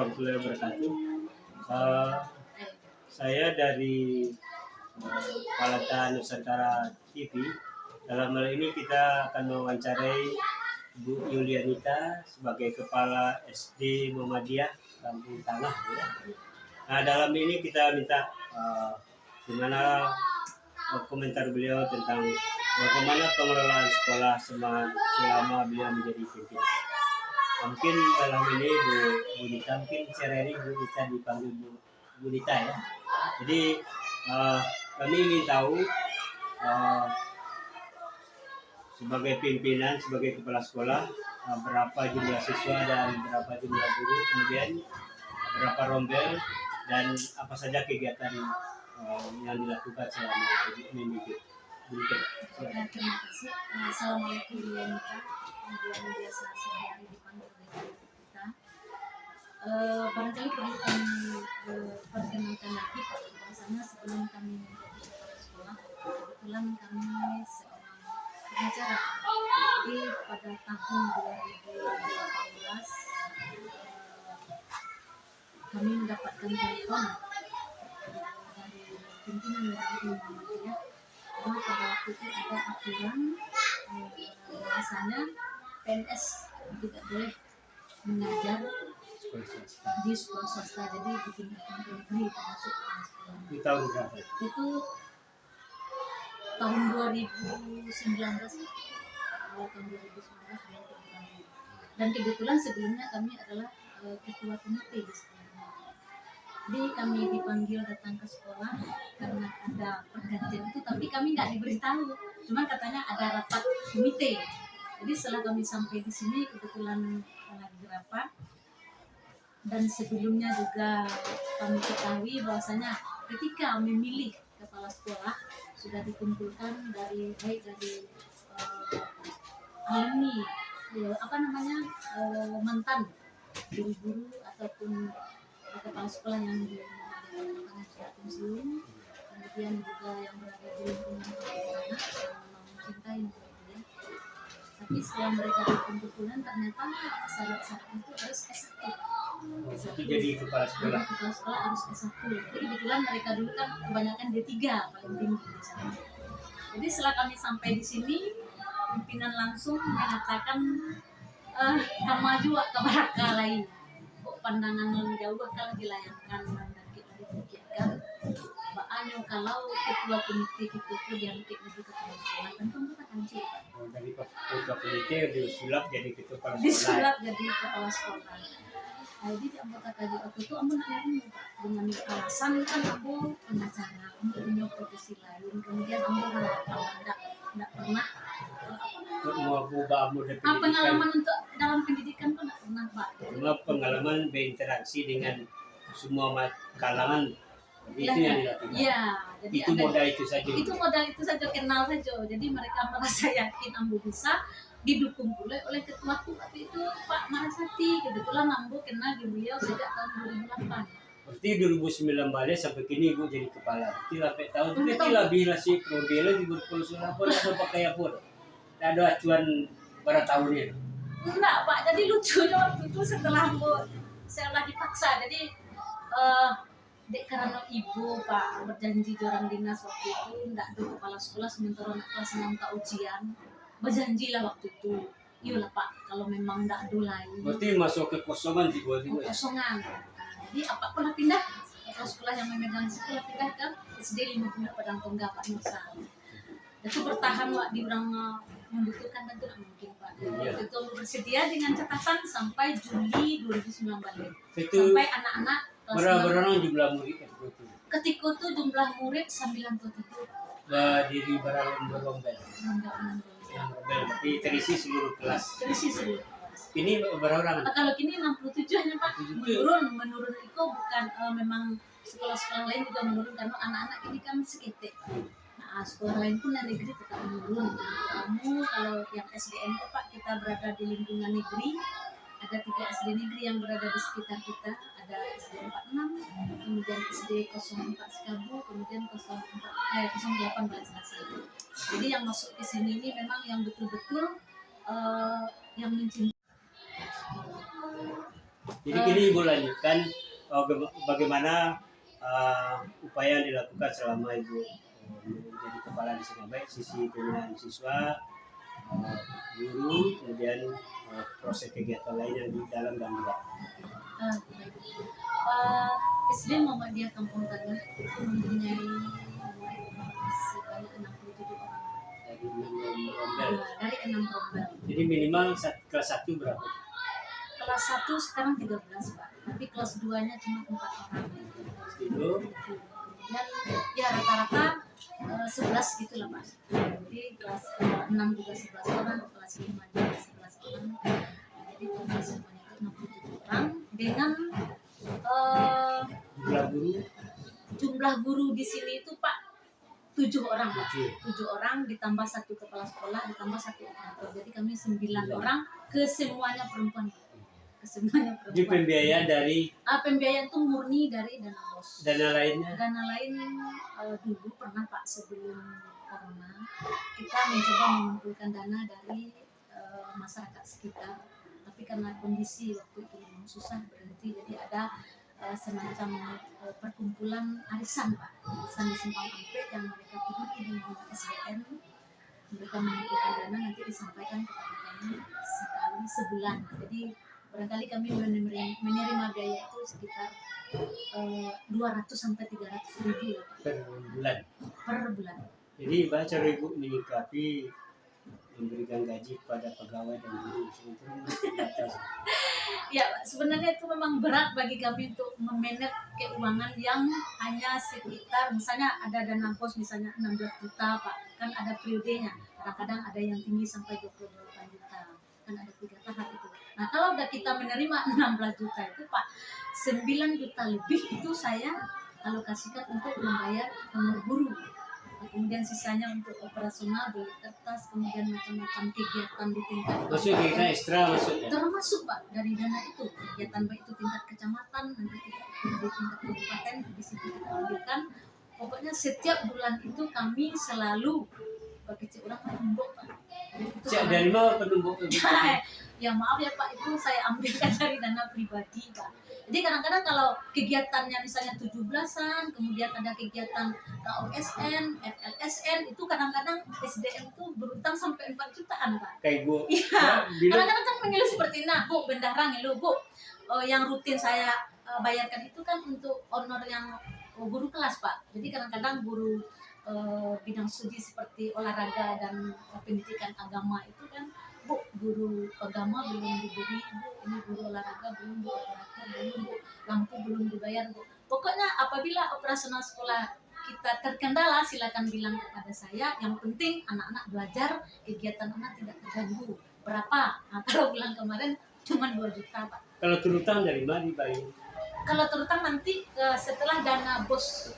warahmatullahi wabarakatuh. Saya dari Palata Nusantara TV. Dalam hal ini kita akan mewawancarai Bu Yulianita sebagai Kepala SD Muhammadiyah Kampung Tangah. Ya. Nah, dalam ini kita minta gimana komentar beliau tentang bagaimana pengelolaan sekolah selama beliau menjadi pimpinan. Mungkin dalam ini Bu Nita, mungkin secara ini Bu Nita dipanggil Bu Nita ya. Jadi kami ingin tahu sebagai pimpinan, sebagai kepala sekolah, berapa jumlah siswa dan berapa jumlah guru, kemudian berapa rombel dan apa saja kegiatan yang dilakukan selama memimpin. Terima kasih. Assalamualaikum warahmatullahi wabarakatuh. Yang biasa sehari-hari dipanggil oleh kita. Barangkali perlu kami perkenalkan lagi Pak, bahwasanya sebelum kami menjadi kepala sekolah, kebetulan kami seorang pengacara. Jadi pada tahun 2018 kami mendapatkan telepon dari pimpinan dari Muhammadiyah bahwa pada waktu itu ada aturan bahwasanya PNS tidak boleh mengajar di sekolah swasta, jadi dipindahkan ke negeri termasuk sekolah. Di tahun berapa? Itu tahun 2019, awal tahun 2019. Dan kebetulan sebelumnya kami adalah ketua komite di sekolah. Jadi kami dipanggil datang ke sekolah karena ada pergantian itu, tapi kami nggak diberitahu. Cuman katanya ada rapat komite. Jadi setelah kami sampai di sini kebetulan lagi rapat. Dan sebelumnya juga kami ketahui bahwasanya ketika memilih kepala sekolah sudah dikumpulkan dari baik dari alumni mantan guru-guru ataupun kepala sekolah yang di sudah pensiun, kemudian juga yang berada di lingkungan anak yang memang mencintai Muhammadiyah. Tapi setelah mereka dikumpulkan ternyata syarat-syarat itu harus S1. Itu jadi kepala sekolah. Kepala sekolah harus S1. Jadi kebetulan mereka dulu kan kebanyakan D3 paling tinggi di sana. Jadi setelah kami sampai di sini, pimpinan langsung mengatakan kamu maju ke baraka lain. Kok pandangan lebih jauh kalau dilayangkan dan kita dipikirkan. Baanyo kalau ketua komite itu diangkat jadi kepala sekolah, tentu kita akan cek. Dari ketua komite disulap jadi kepala sekolah. Disulap jadi kepala sekolah. Jadi anggota KJO itu ambo nanya dengan alasan kan ambo pengacara, ambo punya profesi lain, kemudian ambo tidak pernah pengalaman untuk dalam pendidikan pun tidak pernah Pak. Cuma pengalaman berinteraksi dengan semua kalangan itu yang dilakukan. Iya, jadi itu modal itu saja. Itu modal itu saja, kenal saja. Jadi mereka merasa yakin ambo bisa, didukung pula oleh ketuaku waktu itu Pak Marasati. Kebetulan ambo kenal di beliau sejak tahun 2008. Berarti 2009 balik sampai kini Ibu jadi kepala. Tidak tahun itu lebih nasi prodela di berpuluh-puluh pun atau pakai apa? Tidak ada acuan pada tahunnya. Enggak Pak, jadi lucunya waktu itu setelah ambo saya lagi paksa. Jadi dek karena ibu Pak berjanji orang dinas waktu itu tidak ada kepala sekolah sementara anak kelas 6 tak ujian. Berjanjilah waktu itu, iyalah Pak, kalau memang tidak ada lain. Berarti masuk ke kosongan tiba-tiba. Kosongan. Jadi apapun pindah ke sekolah yang memegang sekolah pindah ke SD 50 Padang Tongga Pak Nusa. Itu bertahan Pak di orang membutuhkan tentu tidak mungkin Pak. Itu bersedia dengan catatan sampai Juli 2009 balik. Sampai anak-anak berapa jumlah murid itu? Ketika itu jumlah murid 97. Berdiri berombel. Tapi terisi seluruh kelas. Ini berapa orang? Kalau kini 67 hanya Pak. Menurun itu bukan memang sekolah-sekolah lain juga menurun karena anak-anak ini kan sekitik. Nah, sekolah lain pun yang negeri tetap menurun. Kamu kalau yang SDN itu Pak, kita berada di lingkungan negeri. Ada 3 SD negeri yang berada di sekitar kita. Ada SD 46, kemudian SD 04 Sikabu, kemudian 08 Balikselasa. Jadi yang masuk ke sini ini memang yang betul-betul yang mencintai. Jadi kini Ibu lanjutkan bagaimana upaya yang dilakukan selama Ibu menjadi kepala di sana, baik sisi pembinaan siswa, guru, kemudian proses kegiatan lain yang di dalam dan luar. Baik. SD Muhammadiyah Kampung Tengah itu mempunyai murid sebanyak 67 orang. Dari 6 rombel. Dari 6 rombel. Jadi minimal kelas 1 berapa? Kelas 1 sekarang 13 Pak, tapi kelas 2-nya cuma 4 orang. Itu Kemudian ya rata-rata 11 gitu lah Pak. Jadi kelas 6 juga 11 orang, kelas 5 juga 11 orang. Jadi total semuanya itu 67 orang dengan jumlah guru di sini itu Pak 7 orang Pak. 7 orang ditambah 1 kepala sekolah ditambah 1 operator. Jadi kami 9 orang, kesemuanya perempuan. Jadi pembiayaan dari pembiayaan itu murni dari dana BOS. Dana lainnya? Dana lain dulu pernah Pak sebelum corona kita mencoba mengumpulkan dana dari masyarakat sekitar. Tapi karena kondisi waktu itu memang susah berhenti, jadi ada semacam perkumpulan arisan Pak, arisan di Simpang Ampek yang mereka pilih dengan SDN. Mereka mengumpulkan dana nanti disampaikan kepada kami sekali sebulan. Jadi barangkali kami menerima biaya itu sekitar 200 sampai 300 ribu ya, Pak. Per bulan. Jadi cara Ibu menyikapi memberikan gaji kepada pegawai dan guru itu batas. Ya, sebenarnya itu memang berat bagi kami untuk memanage keuangan yang hanya sekitar, misalnya ada dana BOS misalnya 16 juta Pak, kan ada periodenya, kadang-kadang ada yang tinggi sampai 28 juta, kan ada 3 tahap itu. Nah kalau udah kita menerima 16 juta itu Pak, 9 juta lebih itu saya alokasikan untuk membayar honor guru. Kemudian sisanya untuk operasional, beli kertas, kemudian macam-macam kegiatan di tingkat kegiatan ekstra maksudnya? Termasuk Pak dari dana itu kegiatan baik itu tingkat kecamatan, nanti kita di tingkat kabupaten di situ kita ambilkan. Pokoknya setiap bulan itu kami selalu pakai cek orang penumbuk Pak. Cek dari mana penumbuk? Ya maaf ya Pak, itu saya ambilkan dari dana pribadi Pak. Jadi kadang-kadang kalau kegiatannya misalnya 17-an, kemudian ada kegiatan KOSN, FLSN, itu kadang-kadang SDM itu berutang sampai 4 jutaan Pak. Kayak Bu. Iya. Kadang-kadang kan mengeluh seperti ini, Bu, bendahara ngeluh, Bu. Yang rutin saya bayarkan itu kan untuk honor yang guru kelas Pak. Jadi kadang-kadang guru bidang studi seperti olahraga dan pendidikan agama itu kan, Bu, guru agama belum diberi, Bu, ini guru olahraga belum, Bu, operator belum, Bu, lampu belum dibayar, Bu. Pokoknya apabila operasional sekolah kita terkendala, silakan bilang kepada saya. Yang penting anak-anak belajar, kegiatan anak tidak terganggu. Berapa? Nah, kalau bulan kemarin cuma 2 juta Pak. Kalau terutang dari mana dibayar? Kalau terutang nanti setelah dana BOS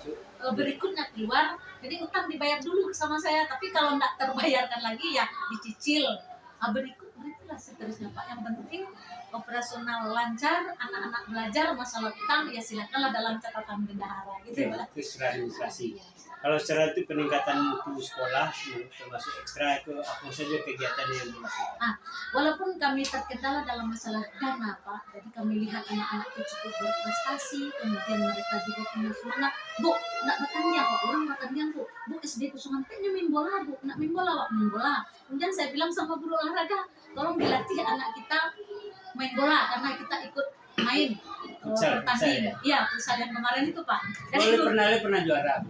berikutnya keluar, jadi utang dibayar dulu sama saya. Tapi kalau tidak terbayarkan lagi ya dicicil. Berikutlah seterusnya Pak. Yang penting operasional lancar, anak-anak belajar, masalah utang ya silakanlah dalam catatan bendahara gitu Pak. Itu secara administrasi. Kalau secara itu peningkatan mutu sekolah termasuk ekstra itu apa saja kegiatan yang dilakukan? Walaupun kami terkendala dalam masalah dana Pak, jadi kami lihat anak-anak itu cukup berprestasi, kemudian mereka juga punya semangat. Bu, nak bertanding Pak, orang bertanding Bu. Bu SD Kusungan Tengnya main bola Bu, nak main bola Pak, main bola. Kemudian saya bilang sama guru olahraga, tolong dilatih anak kita main bola karena kita ikut main bertanding. Iya, futsal yang kemarin itu Pak. Pernah juara.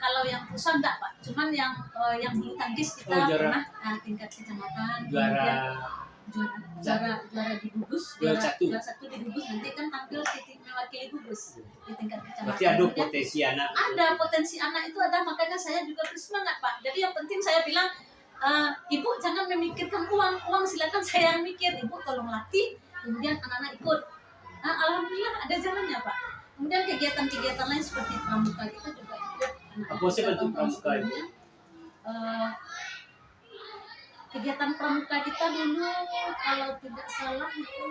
Kalau yang futsal enggak Pak, cuman yang bulu tangkis kita pernah tingkat kecamatan, juara di gugus, juara satu di gugus, nanti kan tampil mewakili gugus di tingkat kecamatan. Berarti ada potensi anak. Ada potensi anak itu ada, makanya saya juga bersemangat Pak. Jadi yang penting saya bilang, Ibu jangan memikirkan uang silakan saya yang mikir, Ibu tolong latih, kemudian anak-anak ikut. Nah, alhamdulillah ada jalannya Pak. Kemudian kegiatan-kegiatan lain seperti pramuka kita juga ikut. Apa sih bentuk pramuka itu? Kegiatan pramuka kita dulu kalau tidak salah itu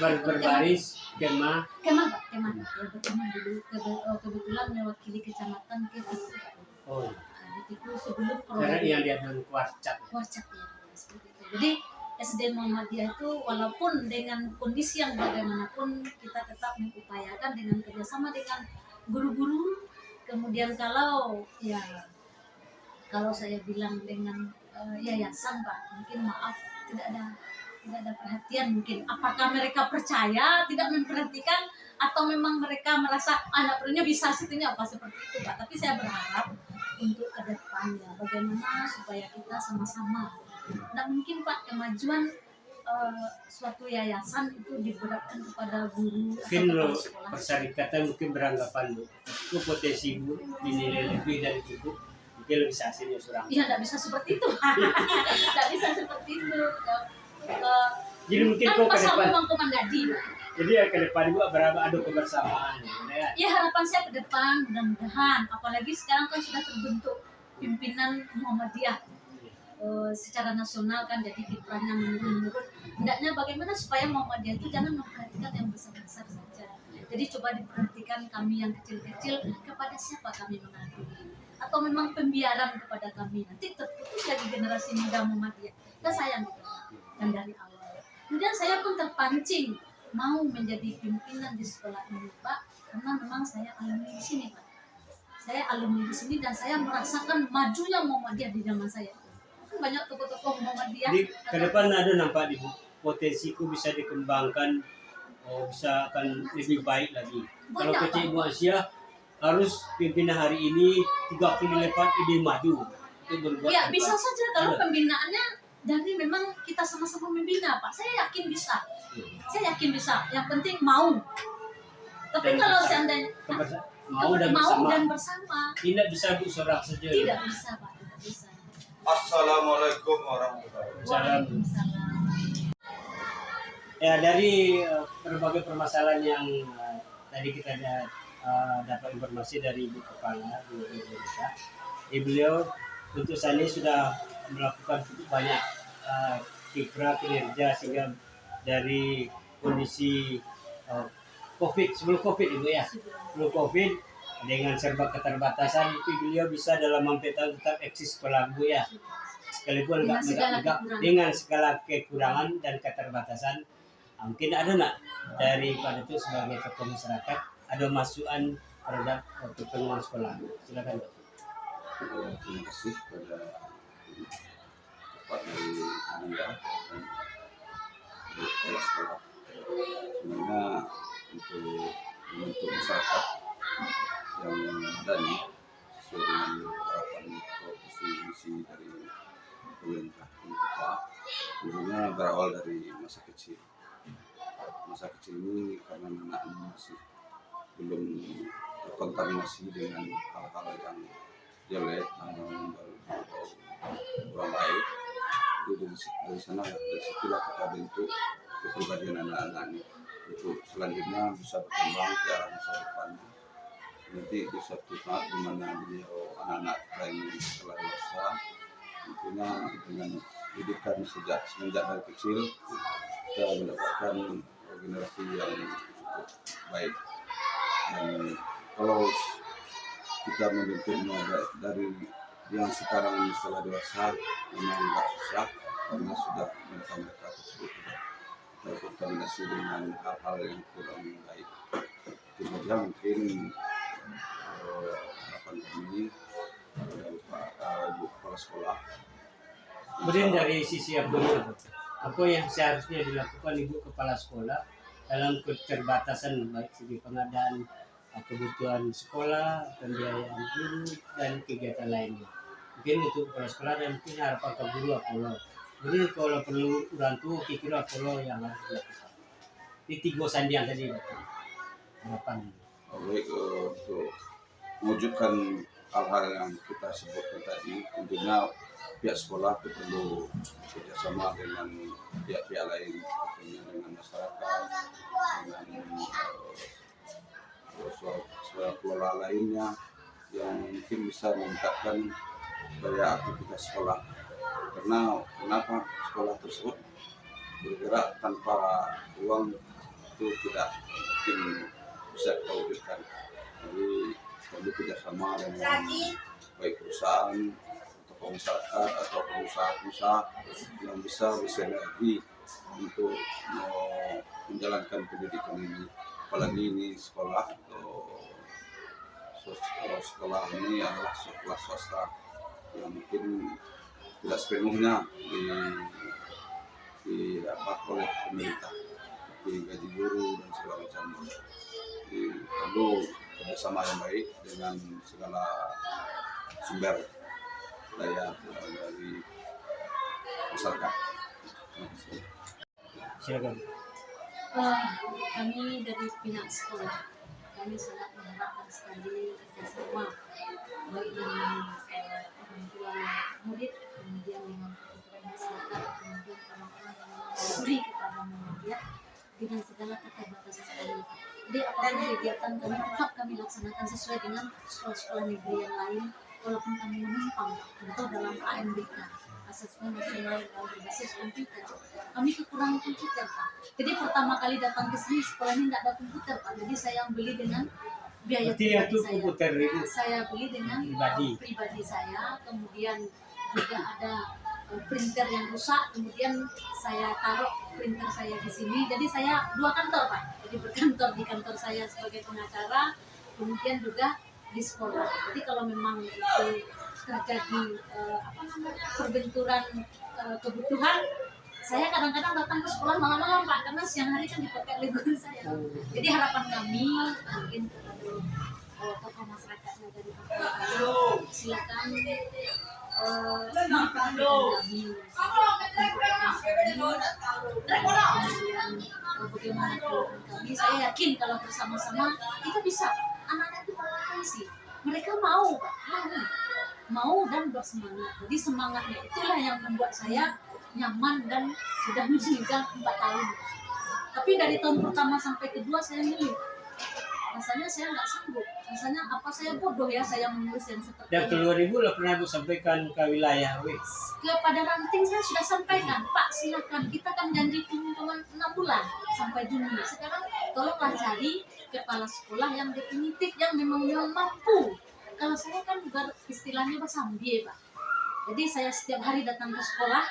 berbaris kemah Pak, kemah dulu. Kebetulan mewakili kecamatan ke Tiku. Di Tiku sebelum yang dia kuarcat ya seperti itu. Jadi SD Muhammadiyah itu walaupun dengan kondisi yang bagaimanapun kita tetap mengupayakan dengan kerjasama dengan guru-guru. Kemudian kalau saya bilang dengan yayasan Pak, mungkin maaf tidak ada perhatian, mungkin apakah mereka percaya tidak memperhatikan atau memang mereka merasa anak perlunya bisa situnya apa seperti itu Pak. Tapi saya berharap untuk ke depannya bagaimana supaya kita sama-sama. Nah mungkin Pak kemajuan suatu yayasan itu diberatkan kepada guru Mungkin atau lo kepala sekolah. persyarikatan mungkin beranggapan lo itu potensi bu dinilai lebih dari cukup, mungkin lo bisa hasilnya surang. Iya, tidak bisa seperti itu. Tidak bisa seperti itu. Jadi mungkin Kan kok ke pasal depan, memang komandadi. jadi ya ke depan ibu berapa ada kebersamaan ya. Ya harapan saya ke depan mudah-mudahan, apalagi sekarang kan sudah terbentuk pimpinan Muhammadiyah secara nasional kan, jadi kiprahnya menurun. Hendaknya bagaimana supaya Muhammadiyah itu jangan memperhatikan yang besar-besar saja. Jadi coba diperhatikan kami yang kecil-kecil, kepada siapa kami mengabdi, atau memang pembiaran kepada kami, nanti terputus lagi generasi muda Muhammadiyah. Kita sayang gitu. Dan dari awal kemudian saya pun terpancing mau menjadi pimpinan di sekolah ini Pak, karena memang saya alumni di sini Pak. Saya alumni di sini dan saya merasakan majunya Muhammadiyah di zaman saya. Kan banyak tokoh-tokoh Muhammadiyah. Di ke depan ada nampak di potensiku bisa dikembangkan, bisa akan lebih baik lagi. Kalau Banyak, kecil Pak. Ibu Asia harus pimpinan hari ini 30 kali lipat lebih maju untuk berbuat. Ya bisa apa. saja kalau Ada. pembinaannya dari memang kita sama-sama membina Pak. Saya yakin bisa. Saya yakin bisa. Yang penting mau. Tapi Dan kalau bersama. seandainya Mau dan bersama. bersama, Tidak bisa bu sorak saja. tidak bisa Pak, tidak bisa. Assalamualaikum warahmatullahi wabarakatuh. Waalaikumsalam. Ya dari berbagai permasalahan yang tadi kita dapat informasi dari Ibu Kepala Bu Indonesia, beliau untuk saat ini sudah melakukan cukup banyak kiprah kinerja sehingga dari kondisi COVID, sebelum COVID Ibu ya, sebelum COVID dengan serba keterbatasan, tapi beliau bisa dalam 4 tahun tetap eksis sekolah Bu ya, sekalipun dengan segala kekurangan dan keterbatasan. Mungkin ada nak daripada itu sebagai tokoh masyarakat ada masukan terhadap perkembangan sekolah, silakan. Terima kasih kepada Pak dari Alia dan kepala sekolah. Sebenarnya untuk masyarakat yang madani sesuai dengan harapan atau visi misi dari pemerintah kita, tentunya berawal dari masa kecil. Masa kecil ini karena anak masih belum terkontaminasi dengan hal-hal yang jelek, kurang baik. Itu dari sana, dari situlah kita bentuk kepribadian anak-anak ini. Itu selanjutnya bisa berkembang ke arah masa depannya. Nanti di suatu saat di mana beliau anak-anak kita ini setelah dewasa, tentunya dengan didikan semenjak dari kecil kita mendapatkan generasi yang cukup baik. Dan kalau kita membentuknya dari yang sekarang ini setelah dewasa, memang agak susah karena sudah mereka tersebut sudah terkontaminasi dengan hal-hal yang kurang baik. Itu saja mungkin harapan kami dari Ibu Kepala Sekolah. Kemudian dari sisi abnormal, apa yang seharusnya dilakukan Ibu Kepala Sekolah dalam keterbatasan baik segi pengadaan kebutuhan sekolah, pembiayaan guru dan kegiatan lainnya. Mungkin untuk kepala sekolah dan mungkin harapan ke guru apa. Jadi kalau perlu orang tua kira apa yang harus dilakukan. Ini 3 sandian tadi harapan. Baik, untuk mewujudkan hal-hal yang kita sebutkan tadi, tentunya pihak sekolah itu perlu bekerjasama dengan pihak-pihak lain, tentunya dengan masyarakat, dengan suara kelola lainnya yang mungkin bisa meningkatkan daya aktivitas sekolah. Karena kenapa sekolah tersebut bergerak tanpa uang itu tidak mungkin bisa kita wujudkan. Jadi perlu kerjasama dengan baik perusahaan atau tokoh masyarakat atau pengusaha-pengusaha yang bisa bersinergi untuk menjalankan pendidikan ini. Apalagi ini sekolah atau sekolah ini adalah sekolah swasta yang mungkin tidak sepenuhnya oleh pemerintah, seperti gaji guru dan segala macam. Jadi perlu kerjasama yang baik dengan segala sumber daya dari masyarakat. Silakan. Kami dari pihak sekolah, kami sangat mengharapkan sekali kerjasama baik dengan orang tua murid, kemudian dengan kebutuhan masyarakat, kemudian orang-orang yang memberi kepada Muhammadiyah dengan segala keterbatasan kami. Jadi apapun kegiatan kami tetap kami laksanakan sesuai dengan sekolah-sekolah negeri yang lain, walaupun kami menumpang contoh dalam AMBK, Asesmen Nasional Berbasis Komputer. Kami kekurangan komputer, Pak. Jadi pertama kali datang ke sini sekolah ini tidak ada komputer, Pak. Jadi saya beli dengan biaya pribadi saya. Komputer itu Saya beli dengan pribadi saya. Kemudian juga ada printer yang rusak. Kemudian saya taruh printer saya di sini. Jadi saya 2 kantor, Pak. Jadi berkantor di kantor saya sebagai pengacara. Kemudian juga di sekolah. Jadi kalau memang itu terjadi perbenturan kebutuhan, saya kadang-kadang datang ke sekolah malam-malam, Pak, karena siang hari kan dipakai libur saya. Jadi harapan kami mungkin kepada tokoh masyarakatnya dari Papua, silakan kami bagaimana kami. Saya yakin kalau bersama-sama kita bisa. Anak-anak itu berpotensi, mereka mau, Pak, mau dan bersemangat. Jadi semangatnya itulah yang membuat saya nyaman dan sudah meninggal 4 tahun. Tapi dari tahun pertama sampai kedua saya milih. Rasanya saya nggak sanggup. Rasanya apa saya bodoh ya saya mengurus yang seperti ini. Dan keluar ibu lah pernah ibu sampaikan ke wilayah Kepada ranting saya sudah sampaikan, Pak silakan, kita kan janji cuma 6 bulan sampai Juni. Sekarang tolonglah cari kepala sekolah yang definitif, yang memang mampu. Kalau saya kan juga istilahnya basambi, Pak. Jadi saya setiap hari datang ke sekolah.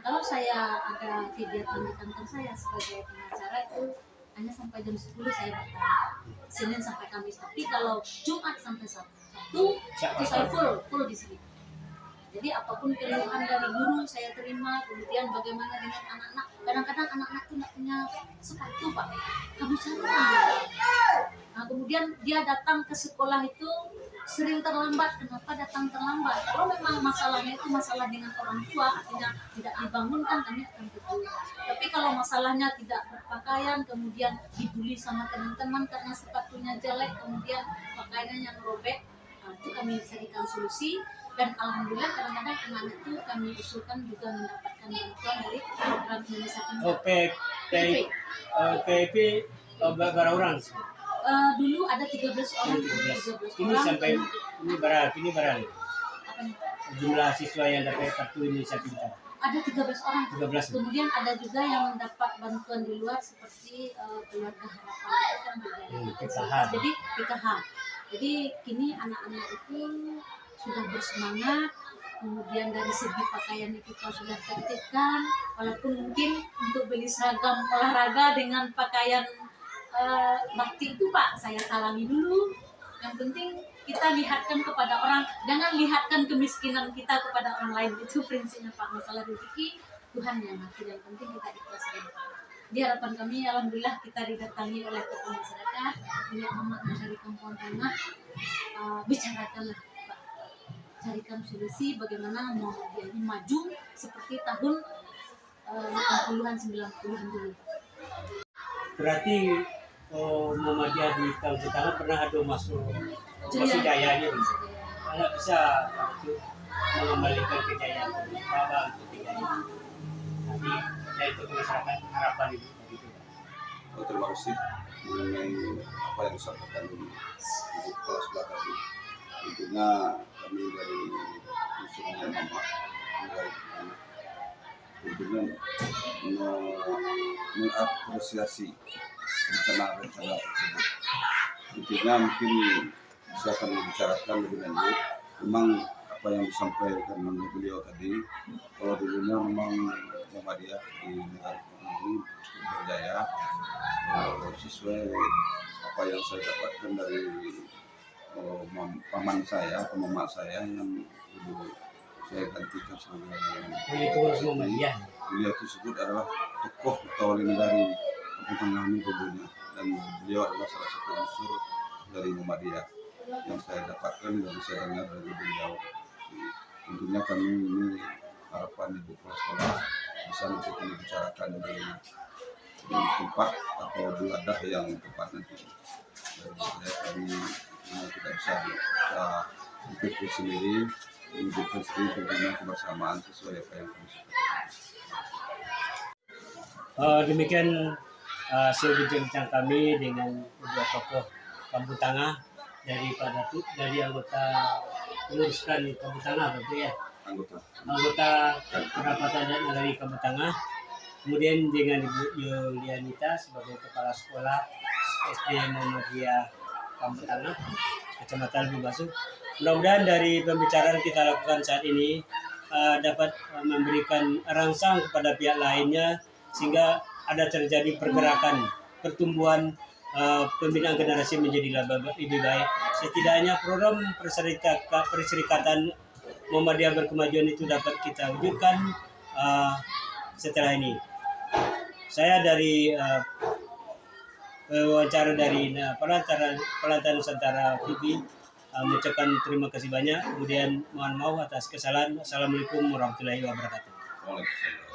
Kalau saya ada kegiatan di kantor saya sebagai pengacara itu hanya sampai jam 10 saya datang, Senin sampai Kamis. Tapi kalau Jumat sampai Sabtu itu saya full di sini. Jadi apapun keluhan dari guru saya terima. Kemudian bagaimana dengan anak-anak, kadang-kadang anak-anak itu nggak punya sepatu, Pak, kami cari. Nah, kemudian dia datang ke sekolah itu sering terlambat. Kenapa datang terlambat? Kalau memang masalahnya itu masalah dengan orang tua, artinya tidak dibangunkan, kami akan tegur. Tapi kalau masalahnya tidak berpakaian, kemudian dibully sama teman-teman karena sepatunya jelek, kemudian pakaiannya yang robek, nah, itu kami carikan solusi. Dan alhamdulillah kadang-kadang anak-anak itu kami usulkan juga mendapatkan bantuan dari program Indonesia Pintar. PIP berapa orang? Dulu ada 13 orang. 13 ini orang. sampai ini berapa Apa nih? jumlah siswa yang dapat kartu Indonesia Pintar? Ada 13 orang. 13. Kemudian ada juga yang mendapat bantuan di luar seperti keluarga harapan itu kan juga. PKH. Jadi PKH. Jadi kini anak-anak itu sudah bersemangat. Kemudian dari segi pakaian kita sudah tertibkan, walaupun mungkin untuk beli seragam olahraga dengan pakaian batik itu, Pak, saya talangi dulu. Yang penting kita lihatkan kepada orang, jangan lihatkan kemiskinan kita kepada orang lain. Itu prinsipnya, Pak. Masalah rezeki Tuhan yang ngatur, yang penting kita ikhlaskan. Di harapan kami, alhamdulillah kita didatangi oleh tokoh masyarakat, Punya Muhammad dari Kampung Tengah. Bicarakanlah, Pak, carikan solusi bagaimana Muhammadiyah ini maju seperti tahun 80-an 90-an dulu. Berarti Muhammadiyah di tahun pertama pernah ada masuk kejayaan ini. Anak bisa mengembalikan kejayaan Bapak untuk kejayaan. Nanti itu masyarakat harapan itu. Terima kasih mengenai apa yang disampaikan di kepala sekolah tadi. Tentunya kami dari usulnya Mama dari tentunya mengapresiasi rencana-rencana tersebut. Intinya mungkin bisa kami bicarakan lebih lanjut. Memang apa yang disampaikan oleh beliau tadi, kalau dulunya memang Muhammadiyah di negara ini cukup berjaya, sesuai apa yang saya dapatkan dari paman saya atau mama saya yang dulu saya gantikan sebagai Pengurus Muhammadiyah. beliau tersebut adalah tokoh Tawalin dari Kampung Tengah ini dulunya, dan beliau adalah salah satu unsur dari Muhammadiyah yang saya dapatkan dan saya dengar dari beliau. Tentunya kami ini harapan ibu kepala sekolah bisa nanti kami bicarakan di tempat atau di wadah yang tepat nanti. Dan kami tidak bisa berpikir sendiri, menunjukkan sendiri tentunya kebersamaan sesuai apa yang kami sebutkan. Demikian hasil bincang kami dengan kedua tokoh Kampung Tengah dari anggota penguruskan Kampung Tengah, betul ya? Anggota perapatan dan dari Kampung Tengah. Kemudian dengan Ibu Yulianita sebagai kepala sekolah SD Muhammadiyah Kampung Tengah, Kecamatan Bubasu. Mudah-mudahan dari pembicaraan kita lakukan saat ini dapat memberikan rangsang kepada pihak lainnya sehingga ada terjadi pergerakan pertumbuhan pembinaan generasi menjadi lebih baik. Setidaknya program perserikatan Muhammadiyah berkemajuan itu dapat kita wujudkan setelah ini. Saya dari wawancara dari Pelantar Nusantara TV mengucapkan terima kasih banyak. Kemudian mohon maaf atas kesalahan. Assalamualaikum warahmatullahi wabarakatuh. Waalaikumsalam.